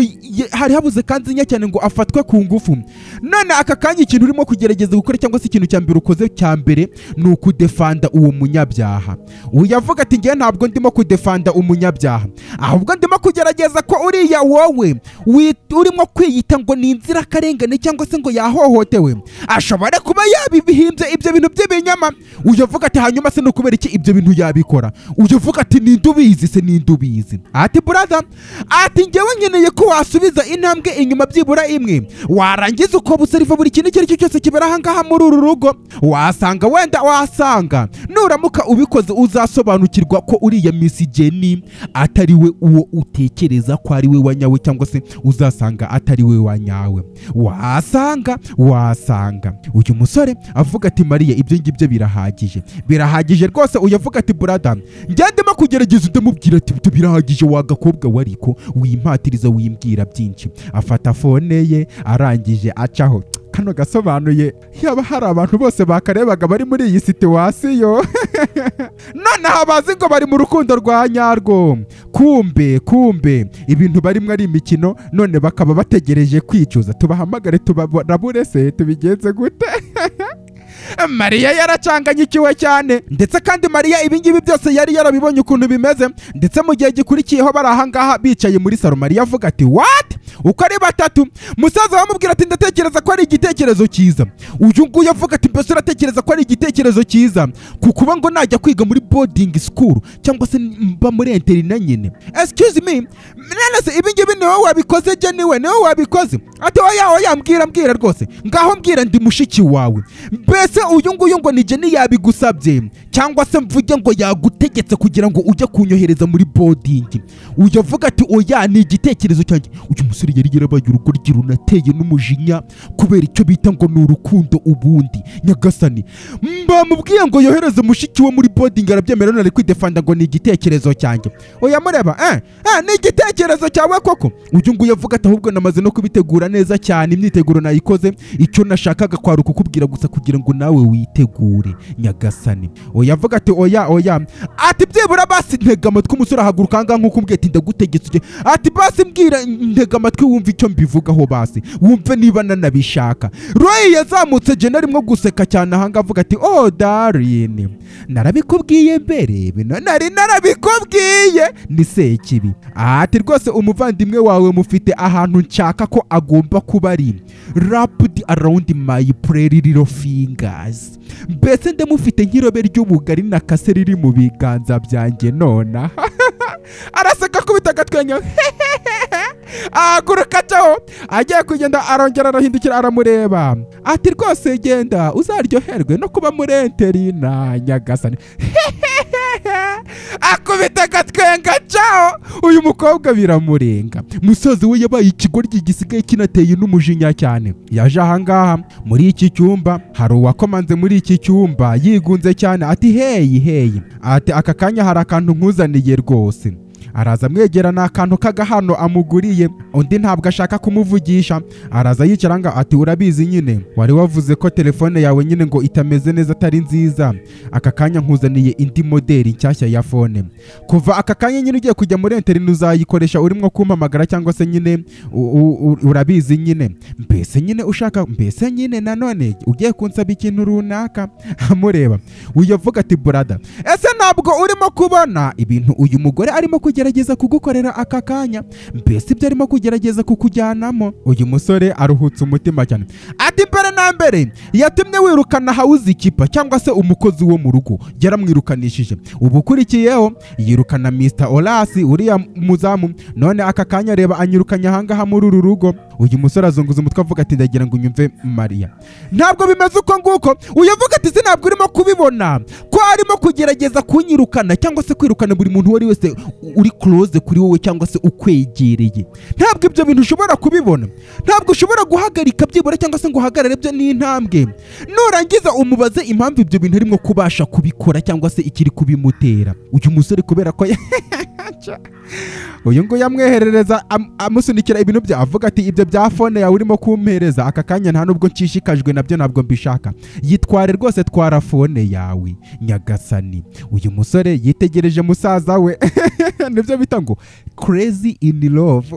hari habuze kanzinya cyane ngo afatwe ku ngufu, none aka kanya ikintu urimo kugerageza gukora cyangwa se ikintu cya mbere ukoze cya mbere ni ukudefanda uwo munyabyaha. Uyavuga ati ngiye ntabwo ndimo kudefanda umunyabyaha, ahubwo ndimo kugerageza ko uriya wowe urimo kwiyita ngo ni inzirakarengane cyangwa se ngo yahohotewe ashobora kuba yabihimbye ibyo bintu by'ibinyama. Uyavuga ati hanyuma se no kubera iki ibyo bintu yabikora? Uyavuga ati ninde ubizi? Ati brother, ati ngewe nkeneye ko wasubiza intambwe inyuma byibura imwe, warangiza uko busarifa buri kintu icyo ari cyo cyose kibera ahangaha muri uru rugo. Wasanga nuramuka ubikoze uzasobanukirwa ko uriya Miss Jenny atari we uwo utekereza ko ari we wanyawe, cyangwa se uzasanga atari we wanyawe. Wasanga uyu musore avuga ati Mariya ibyo ngibyo birahagije rwose. Uyavuga ati brother, njye ndimo kugerageza ndamubwira ati ibyo birahagije wagakobwa wariko wimpatiriza wimbwira byinshi. Afata fone ye arangije acaho. Kano gasobanuye yaba hari abantu bose bakarebaga bari muri iyi situwasiyo none habazi ngo bari mu rukundo rwa nyarwo. Kumbe ibintu barimwe ari imikino, none bakaba bategereje kwicuza. Tubahamagare tubarabure se tubigenze gute? Mariya yaracanganyikiwe cyane, ndetse kandi Mariya ibingibi byose yari yarabibonye ukuntu bimeze. Ndetse mu gihe gikurikiyeho bari ahangaha bicaye muri salo, Mariya avuga ati what, uko ari batatu. Musaza bamubwira ati ndatekereza ko ari igitekerezo cyiza. Uyu nguyu avuga ati mbese uratekereza ko ari igitekerezo cyiza kukuba ngo najya kwiga muri boarding school cyangwa se mba muri interina nyine? Excuse me, none ibingibi ni wowe wabikoze? Jenny we ni wowe wabikoze? Ati oya mbwira rwose, ngaho mbwira ndi mushiki wawe. Mbese ese uyu nguyu ngo ni Jenny yabigusabye cyangwa se mvuge ngo yagutegetse kugira ngo ujye kunyohereza muri boarding? Uyavuga ati oya ni igitekerezo cyanjye. Uyu musore yari yarabaye urugoryi runateye n'umujinya kubera icyo bita ngo ni urukundo. Ubundi nyagasani mbamubwiye ngo yohereze mushiki we muri boarding arabyemera, none ari kwidefanda ngo ni igitekerezo cyanjye. Oya mureba ni igitekerezo cyawe koko? Uyu nguyu yavuga ati ahubwo namaze no kubitegura neza cyane, imyiteguro nayikoze, icyo nashakaga kwari kukubwira gusa kugira ngo nawe witegure nyagasani. Oya avuga ati oya ati byibura basi ntega amatwi. Umusore ahaguruka anga nkuko umbwiye ati ndagutegetse ati basi mbwira ntega amatwi wumve icyo mbivugaho, basi wumve niba nanabishaka. Roy yazamutse Jenny arimo guseka cyane ahanga avuga ati oh darling, narabikubwiye mbere, bino nari narabikubwiye ni Sekibi. Ati rwose umuvandimwe wawe mufite ahantu nshaka ko agomba kuba ari, wrapped around my pretty little fingers. Mbese ndamufite nk'irobe ry'ubugari na kase riri mu biganza byanjye nona. Araseka kubita agatwenya. Aguruka cyaho agiye kugenda, arongera arahindukira aramureba ati rwose genda uzaryoherwe no kuba muri Enterina nyagasani. Akubita agatwenga cyaho. Uyu mukobwa biramurenga, musozi we yabaye ikigoryi gisigaye kinateye n'umujinya cyane. Yaje ahangaha muri iki cyumba, hari uwakomanze muri iki cyumba yigunze cyane ati hey ati aka kanya hari akantu nkuzaniye rwose. Araza amwegera n'akantu k'agahano amuguriye, undi ntabwo ashaka kumuvugisha. Araza yicaranga ati urabizi nyine wari wavuze ko telefone yawe nyine ngo itameze neza, atari nziza. Aka kanya nkuzaniye indi modeli nshyashya ya phone. Kuva aka kanya nyine ugiye kujya muri internet uzayikoresha urimo kumpamagara cyangwa se nyine urabizi nyine mbese nyine ushaka mbese nyine nanone ugiye kunsaba ikintu runaka. Amureba uyavuga ati brother, ese ntabwo urimo kubona ibintu uyu mugore arimo kugerageza kugukorera aka kanya? Mbese ibyo arimo kugerageza kukujyanamo? Uyu musore aruhutse umutima cyane ati mbere na mbere yatumye wirukana housekeeper cyangwa se umukozi wo mu rugo, yaramwirukanishije. Ubu ukurikiyeho yirukana Mr. Olasi uriya muzamu, none aka kanya reba anyirukanya ahangaha muri uru rugo. Uyu musore azunguza umutwe avuga ati ndagira ngo unyumve Maria, ntabwo bimeze uko nguko. Uyavuga ati ntabwo urimo kubibona ko arimo kugerageza kunyirukana cyangwa se kwirukana buri muntu wari wese uri close kuri wowe cyangwa se ukwegereye? Ntabwo ibyo bintu ushobora kubibona, ntabwo ushobora guhagarika byibura cyangwa se ngo uhagarare byo n'intambwe. Nurangiza umubaze impamvu ibyo bintu arimo kubasha kubikora cyangwa se ikiri kubimutera. Uyu musore kubera ko uyu ngo yamweherereza amusunikira ibintu bya, avuga ati ibyo bya phone yawe urimo kumpereza aka kanya nta nubwo nshishikajwe nabyo, ntabwo mbishaka. Yitware rwose, twara phone yawe nyagasani. Uyu musore yitegereje musaza we nibyo bita ngo crazy in love.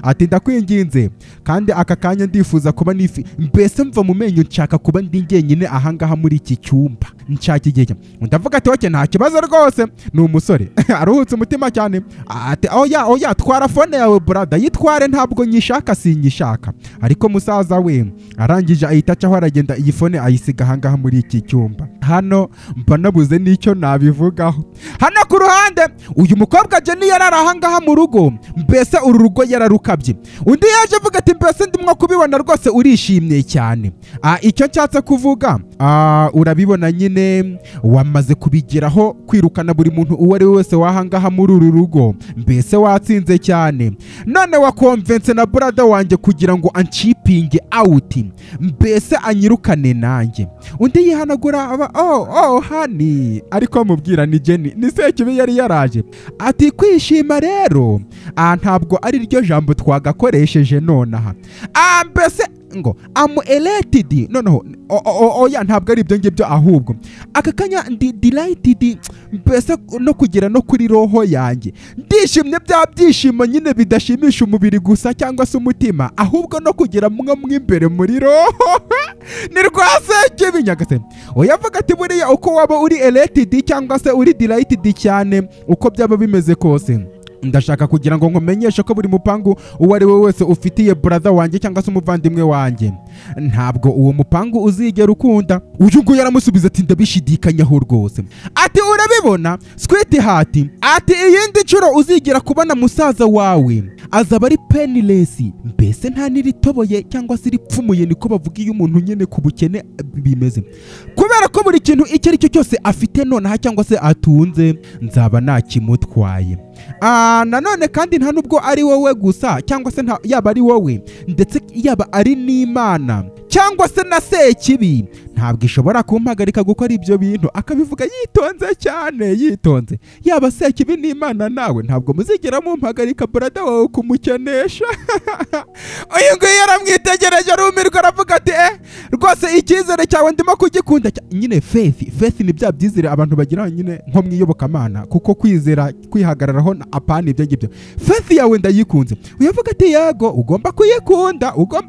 Ati ndakwinginze kandi aka kanya ndifuza kuba mbese mva mu menyo nshaka kuba ndi njyenyine ahangaha muri iki cyumba nshaka igihe. Ndavuga ati oke nta kibazo rwose. Ni umusore aruhutse umutima cyane ati oya twara phone yawe brother, yitware ntabwo nyishaka sinyishaka. Ariko musaza we arangije ahita acaho aragenda iyi phone ayisiga ahangaha muri iki cyumba. Hano mba nabuze n'icyo nabivugaho. Hano ku ruhande uyu mukobwa Jenny yarara ahangaha mu rugo, mbese uru rugo yararukabye. Undi yaje avuga ati mbese ndimwo kubibona rwose urishimye cyane. Icyo nshatse kuvuga urabibona nyine wamaze kubigeraho kwirukana buri muntu uwo ari we wese wahangaha muri uru rugo, mbese watsinze cyane. None wakonvense na brother wanjye kugira ngo anchipinge out, mbese anyirukane nanjye. Undi yihanagura aba hani, ariko mubwira ni Jenny ni Sekibi yari yaraje ati kwishima rero ntabwo ari ryo jambo twagakoresheje nonaha. Mbese ngo am elated noneho oya ntabwo ari ibyo ngibyo, ahubwo aka kanya ndi delighted, mbese no kugera no kuri roho yanjye ndishimye, bya byishimo nyine bidashimisha umubiri gusa cyangwa se umutima, ahubwo no kugera mw'imbere muri roho. Ni rwase Sekibi nyagasani. Oyavuga ati buriya uko waba uri elated cyangwa se uri delighted cyane uko byaba bimeze kose, ndashaka kugira ngo nkumenyeshe ko buri mupangu uwo ari we wese ufitiye brother wanjye cyangwa se umuvandimwe wanjye ntabwo uwo mupangu uzigera ukunda. Uyu nguyu aramusubiza ati ndabishidikanyaho rwose. Ati urabibona sweetheart, ati iyindi nshuro uzigera kubona musaza wawe azaba ari penniless, mbese nta niritoboye cyangwa se ripfumuye, niko bavuga iyo umuntu nyene ku bukene bimeze, kubera ko buri kintu icyo ari cyo cyose afite nonaha cyangwa se atunze nzaba nakimutwaye. Nanone kandi nta nubwo ari wowe gusa cyangwa se yaba ari wowe ndetse yaba ari n'Imana cyangwa se na Sekibi ntabwo ishobora kumpagarika gukora ibyo bintu. Akabivuga yitonze cyane, yitonze. Yaba Sekibi n'Imana nawe ntabwo muzigera mumpagarika brother wawe kumukenesha. Uyu nguyu yaramwitegereje arumirwa aravuga ati rwose icyizere cyawe ndimo kugikunda nyine. Faith ni bya byizere abantu bagira nyine nko mwiyobokamana, kuko kwizera kwihagararaho apana ibyo ngibyo. Faith yawe ndayikunze. Uyavuga ati yego ugomba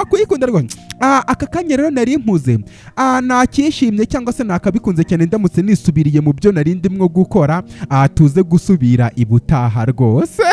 kuyikunda rwose. Aka kanya rero nari mpuze nakishimye cyangwa se nakabikunze cyane ndamutse nisubiriye mu byo nari ndimwo gukora, tuze gusubira ibutaha rwose.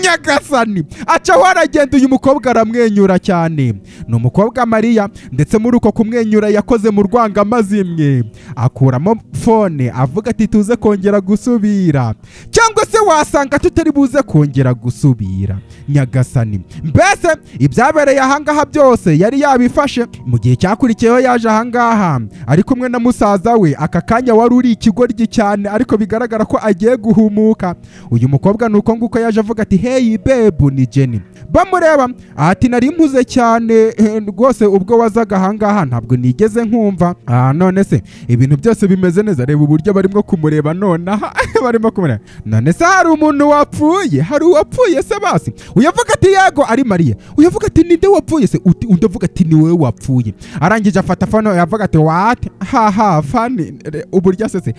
Nyagasani aca waragenda. Uyu mukobwa aramwenyura cyane, ni umukobwa Mariya, ndetse muri uko kumwenyura yakoze mu rwangamazimwe akuramo fone avuga ati tuze kongera gusubira, cyangwa se wasanga tutari buze kongera gusubira. Nyagasani mbese ibyabereye ahangaha byose yari yabifashe. Mu gihe cyakurikiyeho yaje ahangaha ari kumwe na musaza we. Aka kanya wari uri ikigoryi cyane ariko bigaragara ko agiye guhumuka. Uyu mukobwa nuko nguko yaje avuga ati hey babe ni Jenny. Bamureba ati nari mpuze cyane rwose ubwo wazaga ahangaha ntabwo nigeze nkumva. None se ibintu byose bimeze neza? Reba uburyo barimo kumureba nonaha. Barimo kumureba. None se hari umuntu wapfuye? Hari uwapfuye se basi? Uyavuga ati yego ari Mariya. Uyavuga ati ninde wapfuye se? Undavuga ati ni wewe wapfuye. Arangije afata fone yavuga ati what? Funny. Uburyo se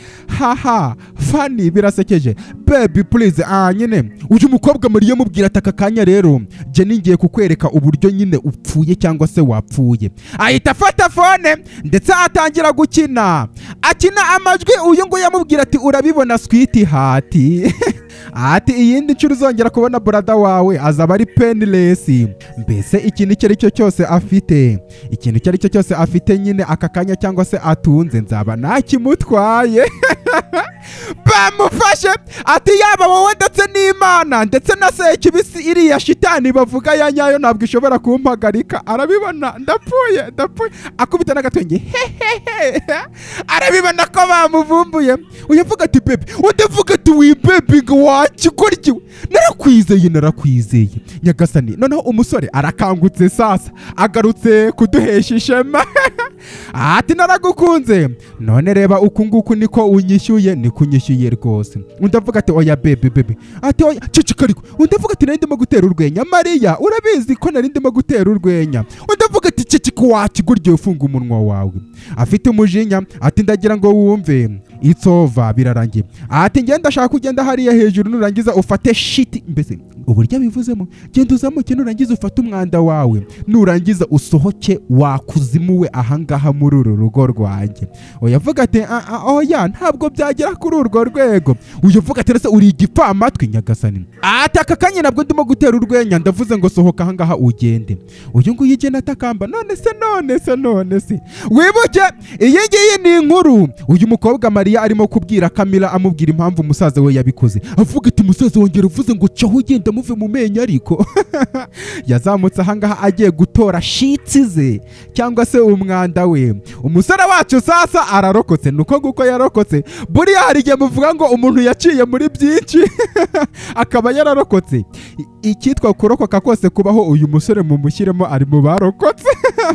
funny birasekeje. Baby please nyine uyu mukobwa Mariya mubwira ati aka kanya rero Jenny ngiye kukwereka uburyo nyine upfuye cyangwa se wapfuye. Ahita afata fone ndetse atangira gukina amajwi. Uyu nguyu yamubwira ati urabibona sweetheart, ati iyindi nshuro uzongera kubona brother wawe azaba ari penniless, mbese ikintu icyo ari cyo cyose afite nyine aka kanya cyangwa se atunze nzaba nakimutwaye. Bamufashe ati yaba wowe ndetse n'Imana ndetse na Sekibi iriya shitani bavuga ya nyayo ntabwo ishobora kumpagarika. Arabibona ndapfuye. Akubita n'agatwenge arabibona ko bamuvumbuye. Uyavuga ati baby, udavuga ati wi baby ngo wakigoryiwe, narakwizeye. Nyagasani noneho umusore arakangutse sasa, agarutse kuduhesha ishema. Ati naragukunze, none reba uku nguku niko unyishyuye, nikunyishyuye rwose. Undavuga ati oya baby, ati oya cicikari. Undavuga ati nari ndimo gutera urwenya Mariya, urabizi ko nari ndimo gutera urwenya. Undavuga ati ciciko wakigurye ufunga umunwa wawe. Afite umujinya ati ndagira ngo wumve it's over, birarangiye. Ati ngenda shaka kugenda hariya hejuru nurangiza ufate shit, mbese uburyo bivuzemo genda uzamuke nurangiza ufate umwanda wawe, nurangiza usohoke wakuzimuwe ahangaha muri uru rugo rwanjye. Uyavuga ati oya ntabwo byagera kuri urwo rwego. Uyavuga ati rese uri igipfamatwi Nyagasani. Ati aka kanya nabwo ndimo gutera urwenya, ndavuze ngo sohoka ahangaha ugende. Uyu nguyu igenda atakamba none se wibuke iyi ngiyi ni inkuru uyu mukobwa Mariya arimo kubwira Kamila amubwira impamvu umusaza we yabikoze. Avuga ati umusaza wongera uvuze ngo cyaho ugenda muve mu menyo ariko. Yazamutse ahangaha agiye gutora shitsi ze cyangwa se umwanda we. Umusore wacu sasa ararokotse, nuko guko yarokotse. Buriya hari igihe muvuga ngo umuntu yaciye muri byinshi akaba yararokotse. Icyitwa kurokoka kose kubaho uyu musore mumushyiremo ari mu barokotse.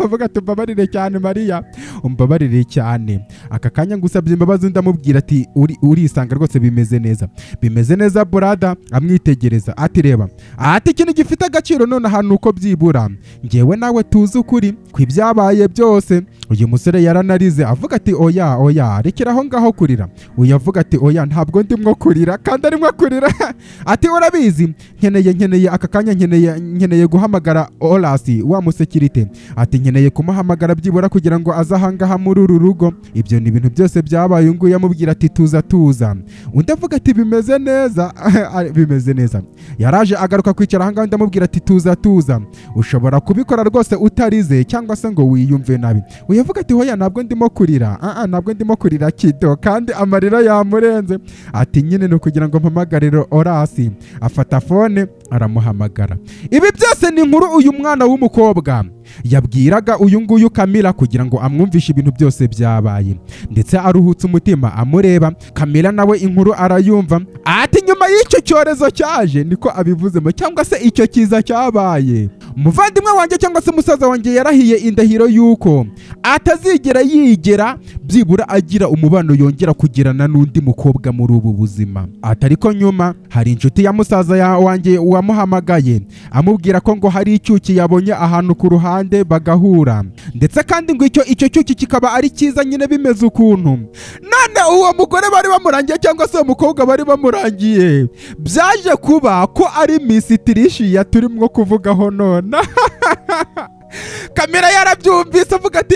Avuga ati umbabarire cyane Mariya, umbabarire cyane. Aka kanya ngusabye imbabazi ndamubwira ati urisanga rwose bimeze neza brother. Amwitegereza ati reba, ati ikintu gifite agaciro none ahantu uko byibura ngewe nawe tuzi ukuri kw'ibyabaye byose. uyu musore yaranarize avuga ati oya rekera aho ngaho kurira. uyu avuga ati oya ntabwo ndimwo kurira kandi arimo kurira ati urabizi nkeneye aka kanya nkeneye guhamagara Orasi wa musekirite. ati nkeneye kumuhamagara byibura kugira ngo azahangaha muri uru rugo. ibyo ni ibintu byose byabaye. nguyu amubwira ati tuza. undi avuga ati bimeze neza. yaraje agaruka kwicara ahangaha ndamubwira ati tuza. ushobora kubikora rwose utarize cyangwa se ngo wiyumve nabi. uyu avuga ati hoya ntabwo ndimo kurira. ntabwo ndimo kurira kido kandi amarira yamurenze. ati nyine ni ukugira ngo mpamagarire Orasi. afata fone aramuhamagara. ibi byose ni inkuru uyu mwana w'umukobwa yabwiraga uyu nguyu Camilla kugira ngo amwumvishe ibintu byose byabaye, ndetse aruhutse umutima amureba. Camilla nawe inkuru arayumva. ati nyuma y'icyo cyorezo cyaje, niko abivuzemo, cyangwa se icyo kiza cyabaye, umuvandimwe wanjye cyangwa se umusaza wanjye yarahiye indahiro yuko atazigera yigera byibura agira umubano yongera kugirana n'undi mukobwa muri ubu buzima. Atariko nyuma hari inshuti ya musaza wanjye wamuhamagaye amubwira ko ngo hari icyuki yabonye ahantu ku ruhande bagahura, ndetse kandi ngo icyo cyuki kikaba ari cyiza nyine bimeze ukuntu. None uwo mugore bari bamurangiye cyangwa se umukobwa bari bamurangiye byaje kuba ko ari Miss Tricia turimo kuvugaho none. Camilla yarabyumvise avuga ati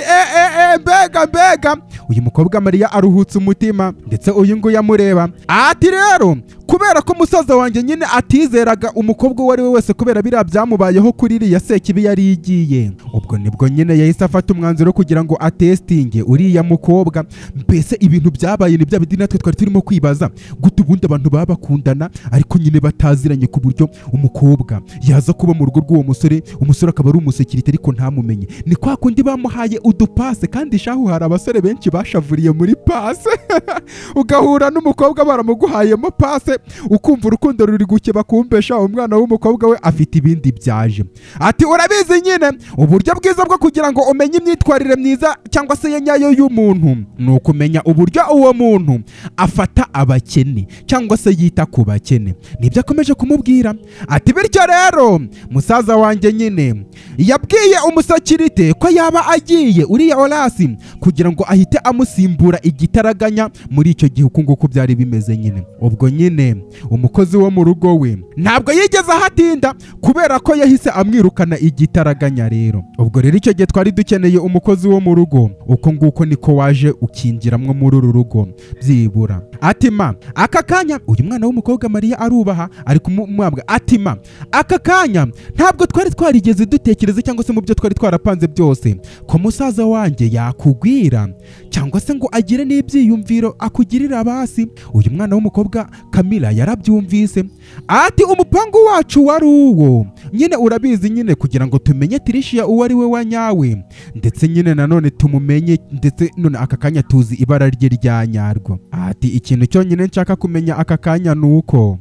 mbega. uyu mukobwa Mariya aruhutse umutima, ndetse uyu nguyu amureba. ati rero kubera ko musaza wanjye nyine atizeraga umukobwa uwo ari we wese kubera biriya byamubayeho kuri iriya sekibi yari igiye, ubwo nibwo nyine yahise afata umwanzuro kugira ngo atestinge uriya mukobwa. mbese ibintu byabaye ni bya bindi natwe twari turimo kwibaza, gute ubundi abantu baba bakundana ariko nyine bataziranye ku buryo umukobwa yaza kuba mu rugo rw'uwo musore, umusore akaba ari umusekirite ariko ntamumenye. ni kwa kundi bamuhaye udupase, kandi shahu hari abasore benshi bashavuriye muri pase ugahura n'umukobwa baramuguhayemo pase ukumva urukundo ruri gukeba kumbesha umwana w'umukobwa we afite ibindi byaje. ati urabizi nyine uburyo bwiza bwo kugira ngo umenye imyitwarire myiza cyangwa se nyayo y'umuntu ni ukumenya uburyo uwo muntu afata abakene cyangwa se yita ku bakene. nibyo akomeje kumubwira. ati bityo rero musaza wanjye nyine yabwiye umusakirite ko yaba agiye uriya Orasi kugira ngo ahite amusimbura igitaraganya muri icyo gihe uko nguko byari bimeze nyine. ubwo nyine umukozi wo mu rugo we ntabwo yigeze ahatinda kubera ko yahise amwirukana igitaraganya. rero ubwo rero icyo gihe twari dukeneye umukozi wo mu rugo, uko nguko niko waje ukinjiramwo muri uru rugo byibura. ati ma aka kanya uyu mwana w'umukobwa Mariya arubaha ari kumwabwa. ati ma aka kanya ntabwo twari twarigeze dutekereza cyangwa se mu byo twari twarapanze byose ko musaza wanjye yakugwira cyangwa se ngo agire n'ibyiyumviro akugirira basi. uyu mwana w'umukobwa Camilla yarabyumvise. ati umupangu wacu wari uwo nyine, urabizi nyine kugira ngo tumenye Tricia uwo ari we wa nyawe, ndetse nyine nanone tumumenye, ndetse none aka kanya tuzi ibara rye rya nyarwo. ati ikintu cyonyine nshaka kumenya aka kanya nuko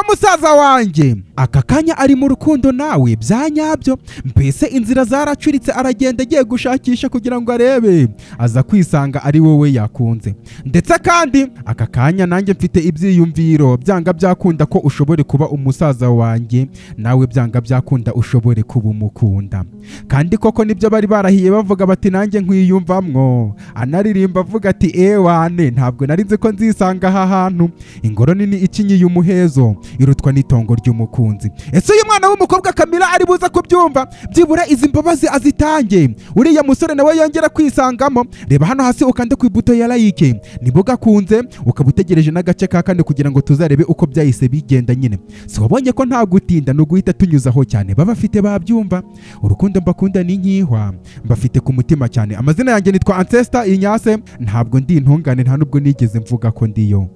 musaza wanjye aka kanya ari mu rukundo nawe bya nyabyo, mbese inzira zaracuritse aragenda agiye gushakisha kugira ngo arebe aza kwisanga ari wowe yakunze. ndetse kandi aka kanya nanjye mfite ibyiyumviro byanga byakunda ko ushobore kuba umusaza wanjye, nawe byanga byakunda ushobore kuba umukunda. kandi koko nibyo bari barahiye bavuga bati nanjye nkwiyumvamwo. anaririmba avuga ati ewane ntabwo nari nzi ko nzisanga aha hantu, ingoro nini ikinyiye umuhezo irutwa n'itongo ry'umukunzi. ese uyu mwana w'umukobwa Camilla ari buza kubyumva byibura izi mbabazi azitange uriya musore nawe yongera kwisangamo. reba hano hasi ukande ku ibuto ya like nibo gakunze, ukaba utegereje n'agace ka kane kugira ngo tuzarebe uko byahise bigenda. nyine si wabonye ko nta gutinda no guhita tunyuzaho cyane baba bafite babyumva. urukundo mbakunda ni nkihwa mbafite ku mutima cyane. amazina yanjye nitwa Ancestor Inyase, ntabwo ndi intungane nta nubwo nigeze mvuga ko ndiyo.